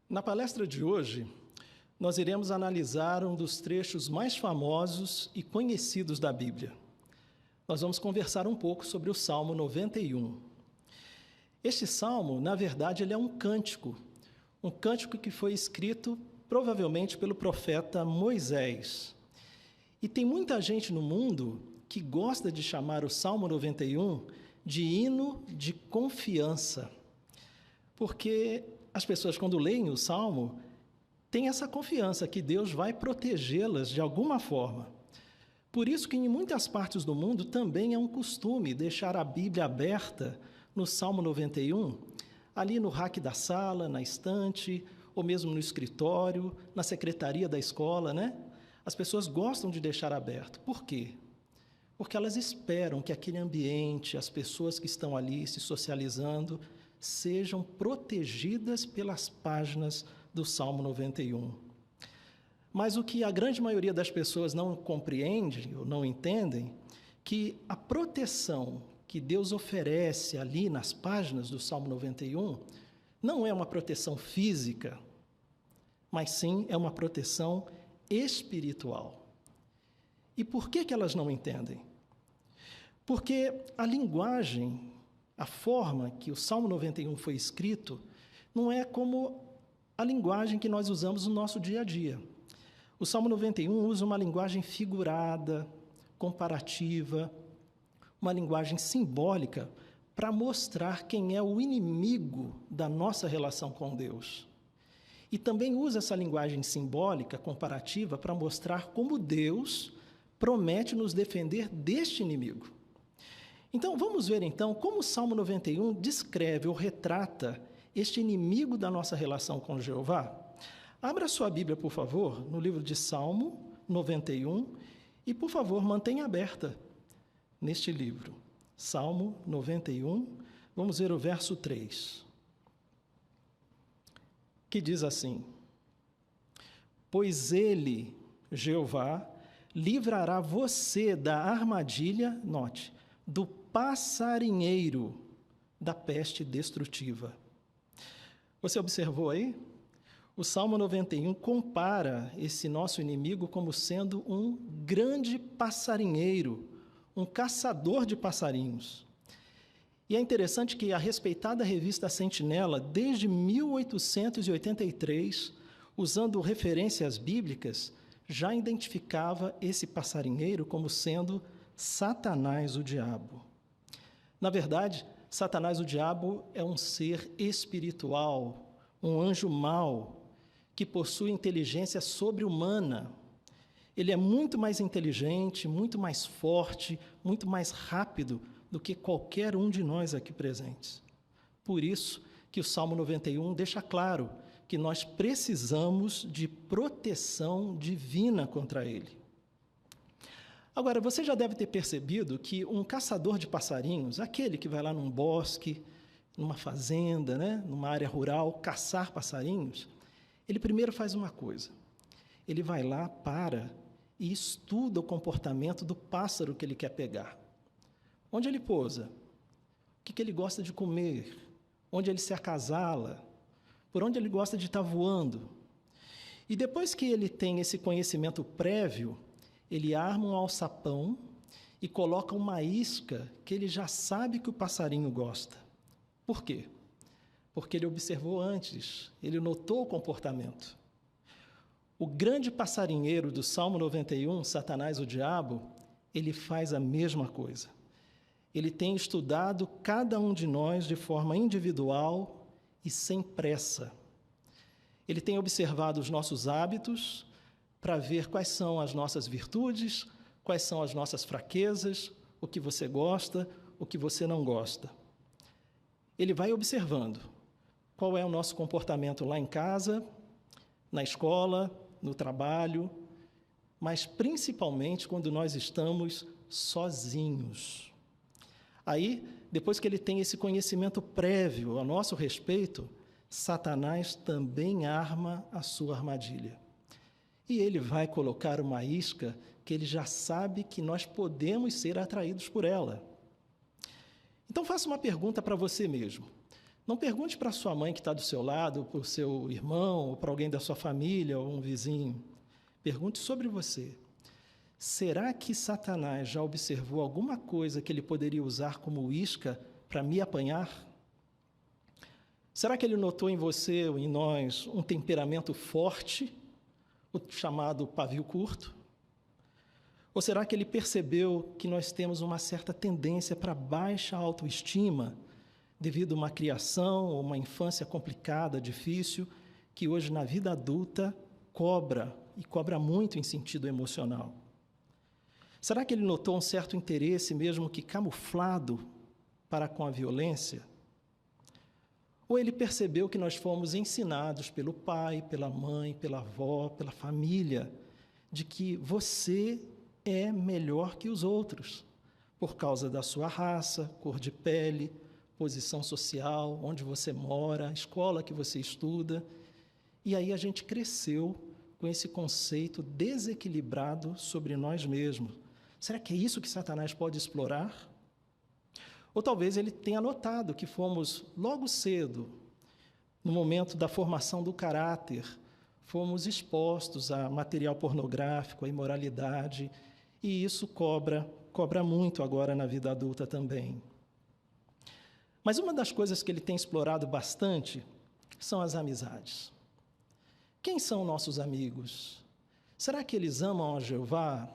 Na palestra de hoje, nós iremos analisar um dos trechos mais famosos e conhecidos da Bíblia. Nós vamos conversar um pouco sobre o Salmo 91. Este salmo, na verdade, ele é um cântico que foi escrito provavelmente pelo profeta Moisés. E tem muita gente no mundo que gosta de chamar o Salmo 91 de hino de confiança, porque as pessoas, quando leem o Salmo, têm essa confiança que Deus vai protegê-las de alguma forma. Por isso que em muitas partes do mundo também é um costume deixar a Bíblia aberta no Salmo 91, ali no rack da sala, na estante, ou mesmo no escritório, na secretaria da escola, né? As pessoas gostam de deixar aberto. Por quê? Porque elas esperam que aquele ambiente, as pessoas que estão ali se socializando, sejam protegidas pelas páginas do Salmo 91. Mas o que a grande maioria das pessoas não compreende ou não entendem, que a proteção que Deus oferece ali nas páginas do Salmo 91 não é uma proteção física, mas sim é uma proteção espiritual. E por que elas não entendem? Porque a linguagem, a forma que o Salmo 91 foi escrito, não é como a linguagem que nós usamos no nosso dia a dia. O Salmo 91 usa uma linguagem figurada, comparativa, uma linguagem simbólica para mostrar quem é o inimigo da nossa relação com Deus. E também usa essa linguagem simbólica, comparativa, para mostrar como Deus promete nos defender deste inimigo. Então, vamos ver então como o Salmo 91 descreve ou retrata este inimigo da nossa relação com Jeová. Abra sua Bíblia, por favor, no livro de Salmo 91 e, por favor, mantenha aberta neste livro. Salmo 91, vamos ver o verso 3, que diz assim: Pois ele, Jeová, livrará você da armadilha, note, do passarinheiro, da peste destrutiva. Você observou aí? O Salmo 91 compara esse nosso inimigo como sendo um grande passarinheiro, um caçador de passarinhos. E é interessante que a respeitada revista Sentinela, desde 1883, usando referências bíblicas, já identificava esse passarinheiro como sendo Satanás, o diabo. Na verdade, Satanás, o diabo, é um ser espiritual, um anjo mau, que possui inteligência sobre-humana. Ele é muito mais inteligente, muito mais forte, muito mais rápido do que qualquer um de nós aqui presentes. Por isso que o Salmo 91 deixa claro que nós precisamos de proteção divina contra ele. Agora, você já deve ter percebido que um caçador de passarinhos, aquele que vai lá num bosque, numa fazenda, né, numa área rural, caçar passarinhos, ele primeiro faz uma coisa. Ele vai lá, para e estuda o comportamento do pássaro que ele quer pegar. Onde ele pousa? O que ele gosta de comer? Onde ele se acasala? Por onde ele gosta de estar voando? E depois que ele tem esse conhecimento prévio, ele arma um alçapão e coloca uma isca que ele já sabe que o passarinho gosta. Por quê? Porque ele observou antes, ele notou o comportamento. O grande passarinheiro do Salmo 91, Satanás, o diabo, ele faz a mesma coisa. Ele tem estudado cada um de nós de forma individual e sem pressa. Ele tem observado os nossos hábitos para ver quais são as nossas virtudes, quais são as nossas fraquezas, o que você gosta, o que você não gosta. Ele vai observando qual é o nosso comportamento lá em casa, na escola, no trabalho, mas principalmente quando nós estamos sozinhos. Aí, depois que ele tem esse conhecimento prévio a nosso respeito, Satanás também arma a sua armadilha. E ele vai colocar uma isca que ele já sabe que nós podemos ser atraídos por ela. Então, faça uma pergunta para você mesmo. Não pergunte para sua mãe que está do seu lado, para o seu irmão, ou para alguém da sua família, ou um vizinho. Pergunte sobre você. Será que Satanás já observou alguma coisa que ele poderia usar como isca para me apanhar? Será que ele notou em você ou em nós um temperamento forte, o chamado pavio curto? Ou será que ele percebeu que nós temos uma certa tendência para baixa autoestima, devido a uma criação ou uma infância complicada, difícil, que hoje na vida adulta cobra, e cobra muito em sentido emocional? Será que ele notou um certo interesse, mesmo que camuflado, para com a violência? Ou ele percebeu que nós fomos ensinados pelo pai, pela mãe, pela avó, pela família, de que você é melhor que os outros, por causa da sua raça, cor de pele, posição social, onde você mora, a escola que você estuda. E aí a gente cresceu com esse conceito desequilibrado sobre nós mesmos. Será que é isso que Satanás pode explorar? Ou talvez ele tenha notado que fomos logo cedo, no momento da formação do caráter, fomos expostos a material pornográfico, a imoralidade, e isso cobra muito agora na vida adulta também. Mas uma das coisas que ele tem explorado bastante são as amizades. Quem são nossos amigos? Será que eles amam a Jeová?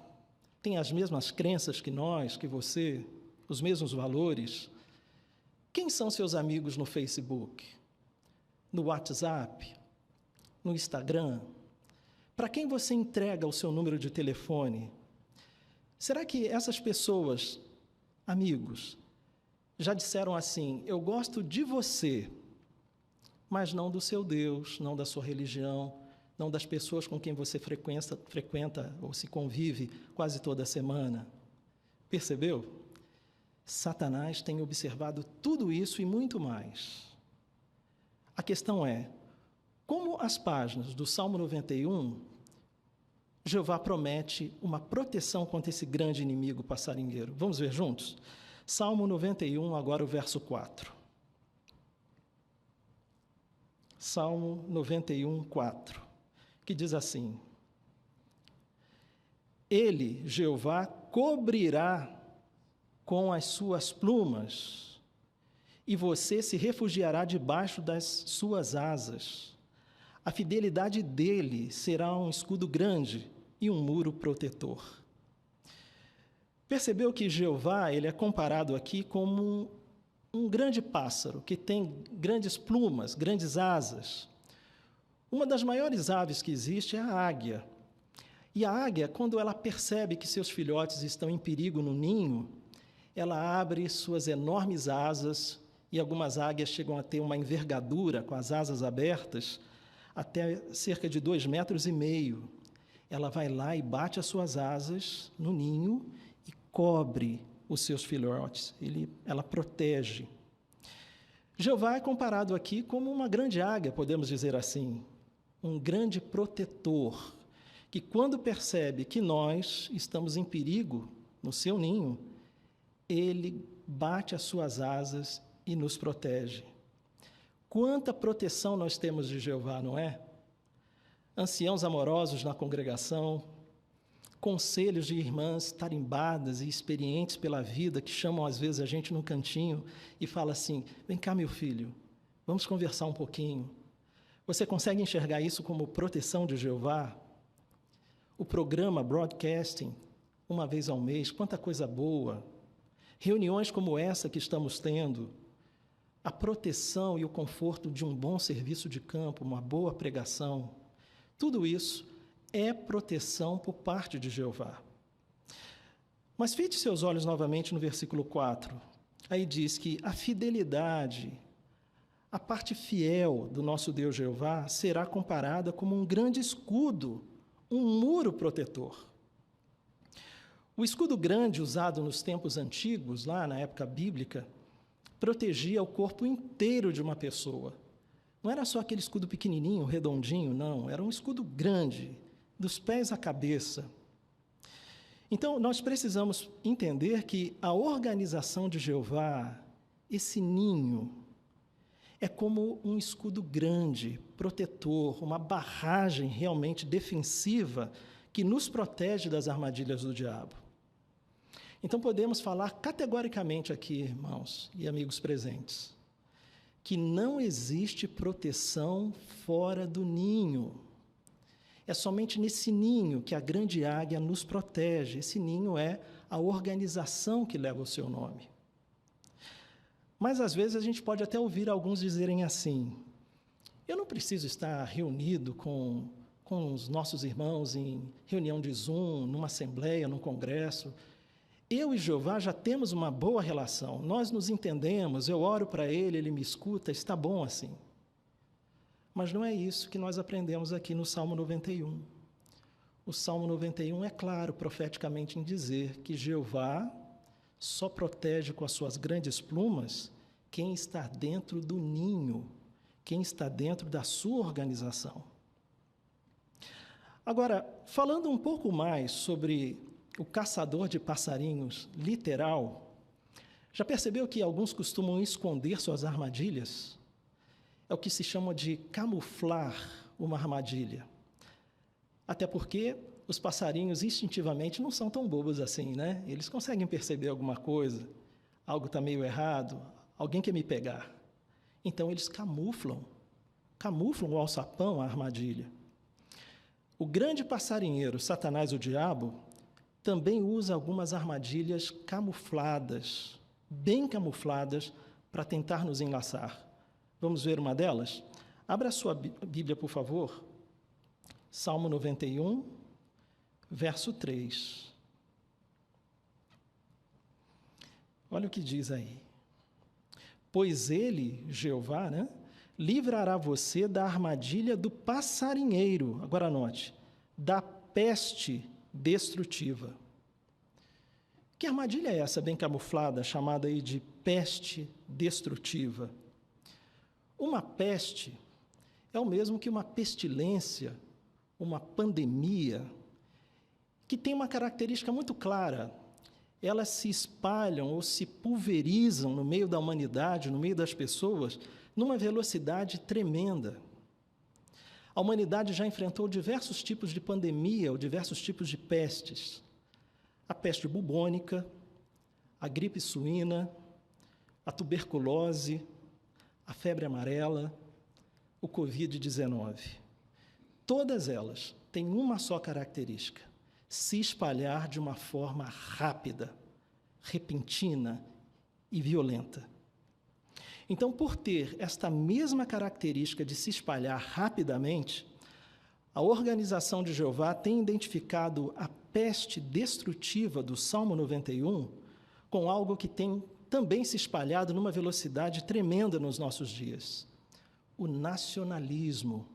Têm as mesmas crenças que nós, que você? Os mesmos valores? Quem são seus amigos no Facebook? No WhatsApp? No Instagram? Para quem você entrega o seu número de telefone? Será que essas pessoas, amigos, já disseram assim: eu gosto de você, mas não do seu Deus, não da sua religião, não das pessoas com quem você frequenta ou se convive quase toda semana? Percebeu? Satanás tem observado tudo isso e muito mais. A questão é, como as páginas do Salmo 91, Jeová promete uma proteção contra esse grande inimigo passarinheiro. Vamos ver juntos? Salmo 91, agora o verso 4. Salmo 91, 4, que diz assim: Ele, Jeová, cobrirá com as suas plumas, e você se refugiará debaixo das suas asas. A fidelidade dele será um escudo grande e um muro protetor. Percebeu que Jeová ele é comparado aqui como um grande pássaro que tem grandes plumas, grandes asas. Uma das maiores aves que existe é a águia. E a águia, quando ela percebe que seus filhotes estão em perigo no ninho, ela abre suas enormes asas, e algumas águias chegam a ter uma envergadura com as asas abertas, até cerca de 2,5 metros. Ela vai lá e bate as suas asas no ninho e cobre os seus filhotes. Ela protege. Jeová é comparado aqui como uma grande águia, podemos dizer assim, um grande protetor, que quando percebe que nós estamos em perigo no seu ninho, ele bate as suas asas e nos protege. Quanta proteção nós temos de Jeová, não é? Anciãos amorosos na congregação, conselhos de irmãs tarimbadas e experientes pela vida, que chamam às vezes a gente num cantinho e falam assim: vem cá, meu filho, vamos conversar um pouquinho. Você consegue enxergar isso como proteção de Jeová? O programa Broadcasting, uma vez ao mês, quanta coisa boa. Reuniões como essa que estamos tendo, a proteção e o conforto de um bom serviço de campo, uma boa pregação, tudo isso é proteção por parte de Jeová. Mas fite seus olhos novamente no versículo 4. Aí diz que a fidelidade, a parte fiel do nosso Deus Jeová será comparada como um grande escudo, um muro protetor. O escudo grande usado nos tempos antigos, lá na época bíblica, protegia o corpo inteiro de uma pessoa. Não era só aquele escudo pequenininho, redondinho, não. Era um escudo grande, dos pés à cabeça. Então, nós precisamos entender que a organização de Jeová, esse ninho, é como um escudo grande, protetor, uma barragem realmente defensiva que nos protege das armadilhas do diabo. Então, podemos falar categoricamente aqui, irmãos e amigos presentes, que não existe proteção fora do ninho. É somente nesse ninho que a grande águia nos protege. Esse ninho é a organização que leva o seu nome. Mas, às vezes, a gente pode até ouvir alguns dizerem assim: eu não preciso estar reunido com os nossos irmãos em reunião de Zoom, numa assembleia, num congresso. Eu e Jeová já temos uma boa relação, nós nos entendemos, eu oro para ele, ele me escuta, está bom assim. Mas não é isso que nós aprendemos aqui no Salmo 91. O Salmo 91 é claro profeticamente em dizer que Jeová só protege com as suas grandes plumas quem está dentro do ninho, quem está dentro da sua organização. Agora, falando um pouco mais sobre o caçador de passarinhos literal, já percebeu que alguns costumam esconder suas armadilhas? É o que se chama de camuflar uma armadilha. Até porque os passarinhos instintivamente não são tão bobos assim, né? Eles conseguem perceber alguma coisa, algo está meio errado, alguém quer me pegar. Então eles camuflam o alçapão, a armadilha. O grande passarinheiro, Satanás, o diabo, também usa algumas armadilhas camufladas, bem camufladas, para tentar nos enlaçar. Vamos ver uma delas? Abra a sua Bíblia, por favor. Salmo 91, verso 3. Olha o que diz aí. Pois ele, Jeová, livrará você da armadilha do passarinheiro. Agora anote, da peste destrutiva. Que armadilha é essa bem camuflada, chamada aí de peste destrutiva? Uma peste é o mesmo que uma pestilência, uma pandemia, que tem uma característica muito clara. Elas se espalham ou se pulverizam no meio da humanidade, no meio das pessoas, numa velocidade tremenda. A humanidade já enfrentou diversos tipos de pandemia ou diversos tipos de pestes. A peste bubônica, a gripe suína, a tuberculose, a febre amarela, o Covid-19. Todas elas têm uma só característica: se espalhar de uma forma rápida, repentina e violenta. Então, por ter esta mesma característica de se espalhar rapidamente, a organização de Jeová tem identificado a peste destrutiva do Salmo 91 com algo que tem também se espalhado numa velocidade tremenda nos nossos dias: o nacionalismo,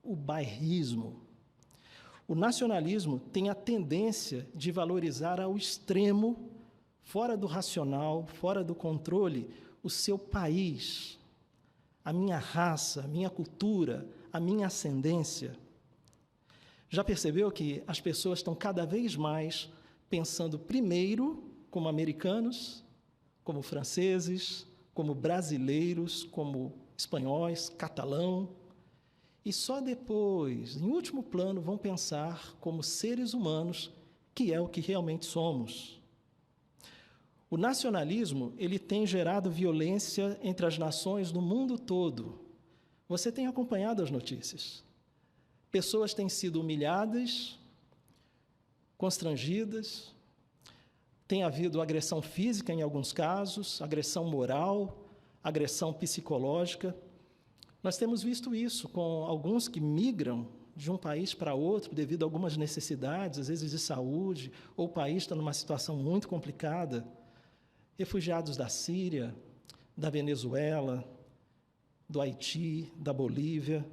o bairrismo. O nacionalismo tem a tendência de valorizar ao extremo, fora do racional, fora do controle, o seu país, a minha raça, a minha cultura, a minha ascendência. Já percebeu que as pessoas estão cada vez mais pensando primeiro como americanos, como franceses, como brasileiros, como espanhóis, catalão, e só depois, em último plano, vão pensar como seres humanos, que é o que realmente somos. O nacionalismo, ele tem gerado violência entre as nações do mundo todo. Você tem acompanhado as notícias. Pessoas têm sido humilhadas, constrangidas, tem havido agressão física em alguns casos, agressão moral, agressão psicológica. Nós temos visto isso com alguns que migram de um país para outro devido a algumas necessidades, às vezes de saúde, ou o país está numa situação muito complicada. Refugiados da Síria, da Venezuela, do Haiti, da Bolívia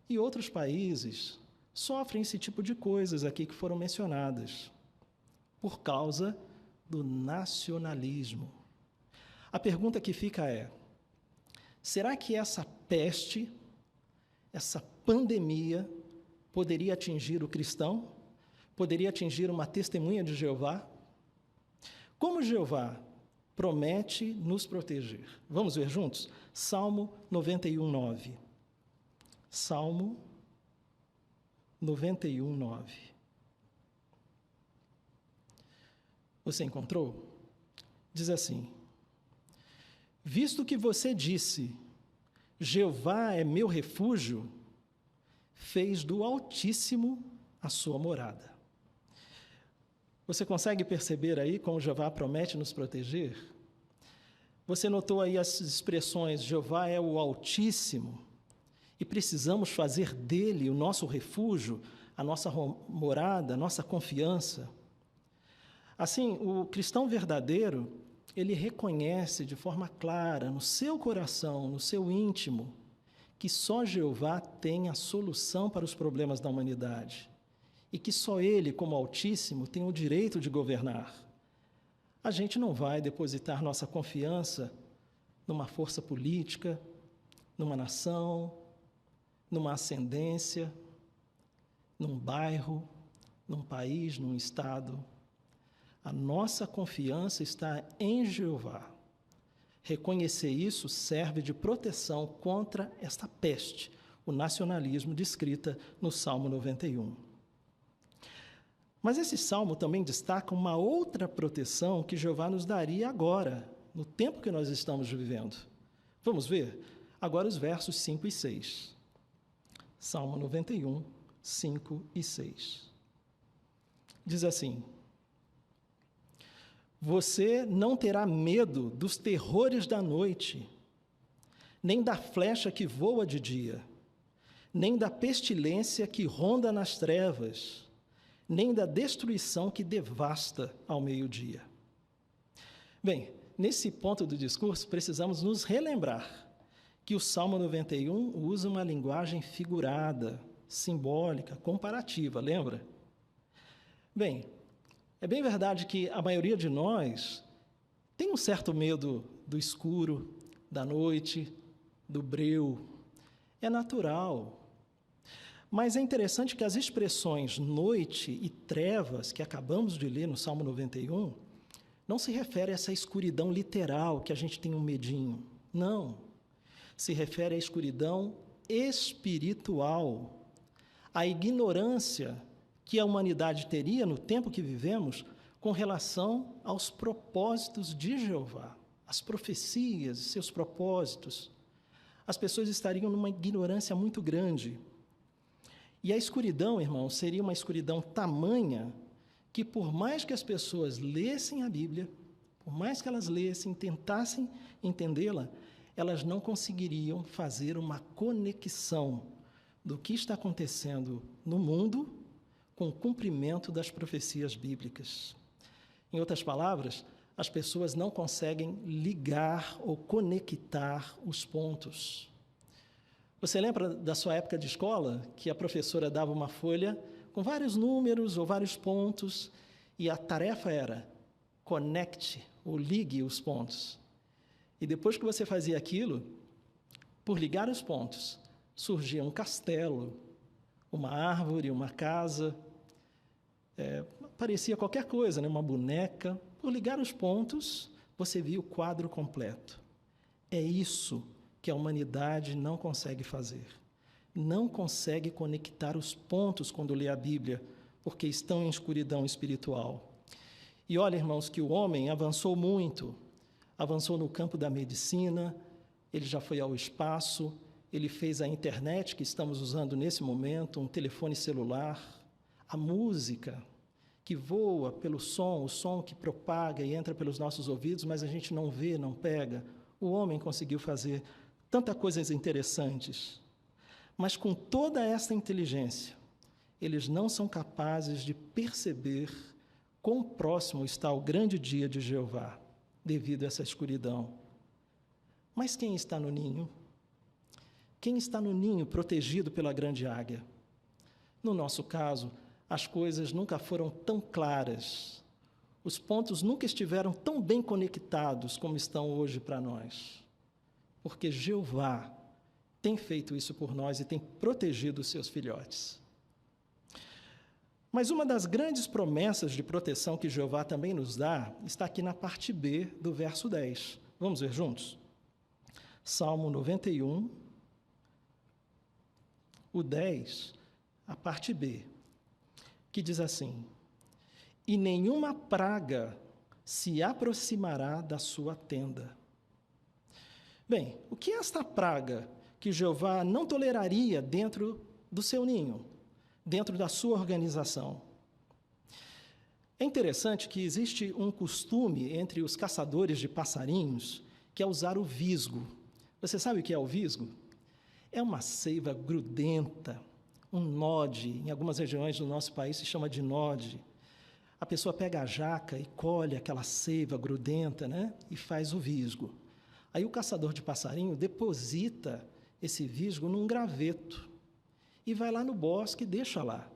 e outros países sofrem esse tipo de coisas aqui que foram mencionadas por causa do nacionalismo. A pergunta que fica é: será que essa peste, essa pandemia, poderia atingir o cristão? Poderia atingir uma testemunha de Jeová? Como Jeová promete nos proteger. Vamos ver juntos? Salmo 91, 9. Salmo 91, 9. Você encontrou? Diz assim: visto que você disse, Jeová é meu refúgio, fez do Altíssimo a sua morada. Você consegue perceber aí como Jeová promete nos proteger? Você notou aí as expressões, Jeová é o Altíssimo, e precisamos fazer dele o nosso refúgio, a nossa morada, a nossa confiança. Assim, o cristão verdadeiro, ele reconhece de forma clara, no seu coração, no seu íntimo, que só Jeová tem a solução para os problemas da humanidade e que só Ele, como Altíssimo, tem o direito de governar. A gente não vai depositar nossa confiança numa força política, numa nação, numa ascendência, num bairro, num país, num estado. A nossa confiança está em Jeová. Reconhecer isso serve de proteção contra esta peste, o nacionalismo descrita no Salmo 91. Mas esse salmo também destaca uma outra proteção que Jeová nos daria agora, no tempo que nós estamos vivendo. Vamos ver? Agora os versos 5 e 6. Salmo 91, 5 e 6. Diz assim: você não terá medo dos terrores da noite, nem da flecha que voa de dia, nem da pestilência que ronda nas trevas, nem da destruição que devasta ao meio-dia. Bem, nesse ponto do discurso, precisamos nos relembrar que o Salmo 91 usa uma linguagem figurada, simbólica, comparativa, lembra? Bem, é bem verdade que a maioria de nós tem um certo medo do escuro, da noite, do breu. É natural. Mas é interessante que as expressões noite e trevas, que acabamos de ler no Salmo 91, não se refere a essa escuridão literal que a gente tem um medinho. Não. Se refere à escuridão espiritual, à ignorância que a humanidade teria no tempo que vivemos com relação aos propósitos de Jeová, as profecias, seus propósitos. As pessoas estariam numa ignorância muito grande. E a escuridão, irmãos, seria uma escuridão tamanha que, por mais que as pessoas lessem a Bíblia, por mais que elas lessem, tentassem entendê-la, elas não conseguiriam fazer uma conexão do que está acontecendo no mundo com o cumprimento das profecias bíblicas. Em outras palavras, as pessoas não conseguem ligar ou conectar os pontos. Você lembra da sua época de escola, que a professora dava uma folha com vários números ou vários pontos, e a tarefa era conecte ou ligue os pontos. E depois que você fazia aquilo, por ligar os pontos, surgia um castelo, uma árvore, uma casa, parecia qualquer coisa, né? Uma boneca. Por ligar os pontos, você via o quadro completo. É isso que a humanidade não consegue fazer. Não consegue conectar os pontos quando lê a Bíblia, porque estão em escuridão espiritual. E olha, irmãos, que o homem avançou muito. Avançou no campo da medicina, ele já foi ao espaço, ele fez a internet que estamos usando nesse momento, um telefone celular, a música que voa pelo som, o som que propaga e entra pelos nossos ouvidos, mas a gente não vê, não pega. O homem conseguiu fazer tantas coisas interessantes, mas com toda essa inteligência, eles não são capazes de perceber quão próximo está o grande dia de Jeová, devido a essa escuridão. Mas quem está no ninho? Quem está no ninho protegido pela grande águia? No nosso caso, as coisas nunca foram tão claras, os pontos nunca estiveram tão bem conectados como estão hoje para nós, porque Jeová tem feito isso por nós e tem protegido os seus filhotes. Mas uma das grandes promessas de proteção que Jeová também nos dá está aqui na parte B do verso 10. Vamos ver juntos? Salmo 91, o 10, a parte B, que diz assim: E nenhuma praga se aproximará da sua tenda. Bem, o que é esta praga que Jeová não toleraria dentro do seu ninho, dentro da sua organização? É interessante que existe um costume entre os caçadores de passarinhos, que é usar o visgo. Você sabe o que é o visgo? É uma seiva grudenta, um node, em algumas regiões do nosso país se chama de node. A pessoa pega a jaca e colhe aquela seiva grudenta, né? E faz o visgo. Aí o caçador de passarinho deposita esse visgo num graveto e vai lá no bosque e deixa lá.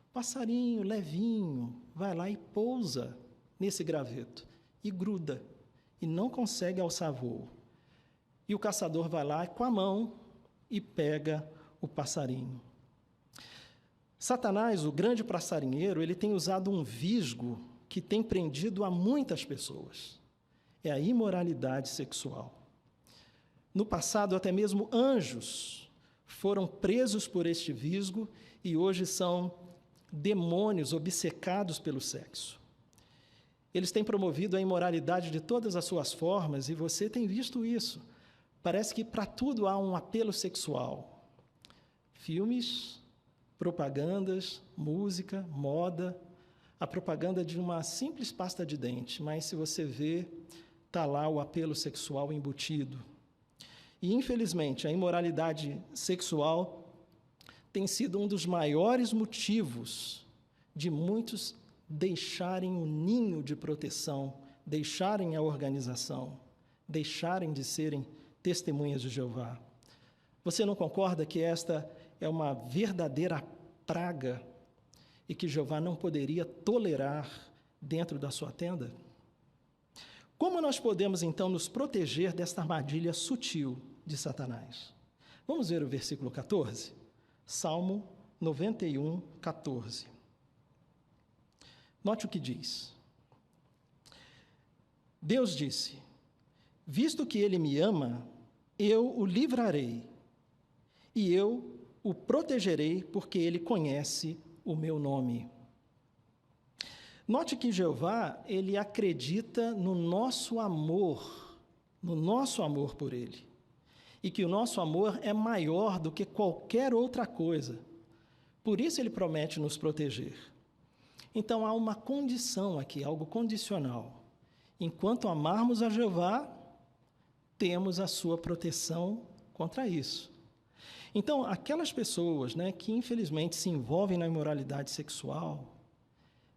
O passarinho, levinho, vai lá e pousa nesse graveto e gruda e não consegue alçar voo. E o caçador vai lá com a mão e pega o passarinho. Satanás, o grande passarinheiro, ele tem usado um visgo que tem prendido a muitas pessoas. É a imoralidade sexual. No passado, até mesmo anjos foram presos por este visgo e hoje são demônios obcecados pelo sexo. Eles têm promovido a imoralidade de todas as suas formas e você tem visto isso. Parece que para tudo há um apelo sexual. Filmes, propagandas, música, moda, a propaganda de uma simples pasta de dente, mas se você vê, está lá o apelo sexual embutido. E, infelizmente, a imoralidade sexual tem sido um dos maiores motivos de muitos deixarem o ninho de proteção, deixarem a organização, deixarem de serem testemunhas de Jeová. Você não concorda que esta é uma verdadeira praga e que Jeová não poderia tolerar dentro da sua tenda? Como nós podemos, então, nos proteger desta armadilha sutil de Satanás? Vamos ver o versículo 14? Salmo 91, 14. Note o que diz. Deus disse: Visto que ele me ama, eu o livrarei, e eu o protegerei, porque ele conhece o meu nome. Note que Jeová, ele acredita no nosso amor por ele, e que o nosso amor é maior do que qualquer outra coisa. Por isso ele promete nos proteger. Então há uma condição aqui, algo condicional. Enquanto amarmos a Jeová, temos a sua proteção contra isso. Então, aquelas pessoas, né, que infelizmente se envolvem na imoralidade sexual,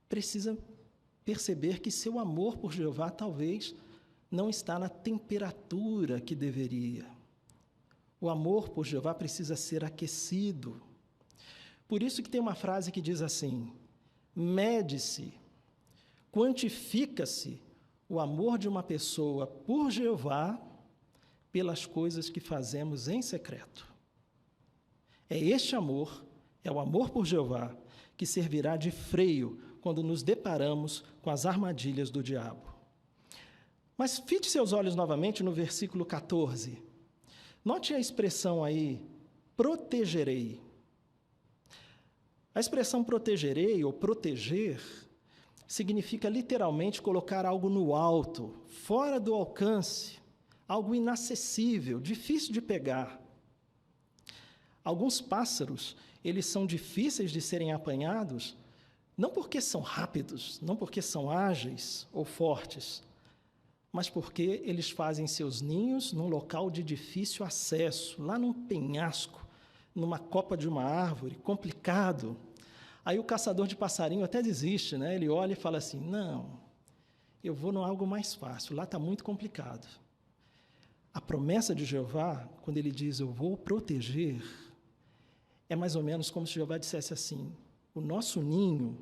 precisam perceber que seu amor por Jeová talvez não está na temperatura que deveria. O amor por Jeová precisa ser aquecido. Por isso que tem uma frase que diz assim: mede-se, quantifica-se o amor de uma pessoa por Jeová pelas coisas que fazemos em secreto. É este amor, é o amor por Jeová, que servirá de freio quando nos deparamos com as armadilhas do diabo. Mas fite seus olhos novamente no versículo 14. Note a expressão aí, protegerei. A expressão protegerei ou proteger significa literalmente colocar algo no alto, fora do alcance, algo inacessível, difícil de pegar. Alguns pássaros, eles são difíceis de serem apanhados, não porque são rápidos, não porque são ágeis ou fortes, mas porque eles fazem seus ninhos num local de difícil acesso, lá num penhasco, numa copa de uma árvore, complicado. Aí o caçador de passarinho até desiste, né? Ele olha e fala assim: não, eu vou em algo mais fácil, lá está muito complicado. A promessa de Jeová, quando ele diz, eu vou proteger, é mais ou menos como se Jeová dissesse assim: o nosso ninho,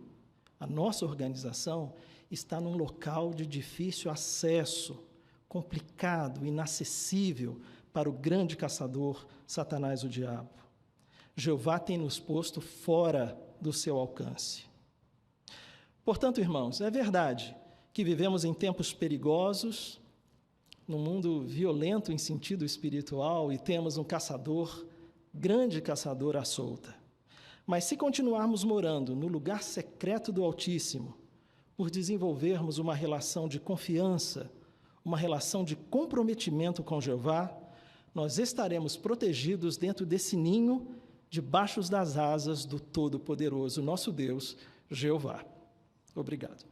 a nossa organização, está num local de difícil acesso, complicado, inacessível para o grande caçador, Satanás, o diabo. Jeová tem nos posto fora do seu alcance. Portanto, irmãos, é verdade que vivemos em tempos perigosos, num mundo violento em sentido espiritual, e temos um caçador, grande caçador à solta. Mas se continuarmos morando no lugar secreto do Altíssimo, por desenvolvermos uma relação de confiança, uma relação de comprometimento com Jeová, nós estaremos protegidos dentro desse ninho, debaixo das asas do Todo-Poderoso, nosso Deus, Jeová. Obrigado.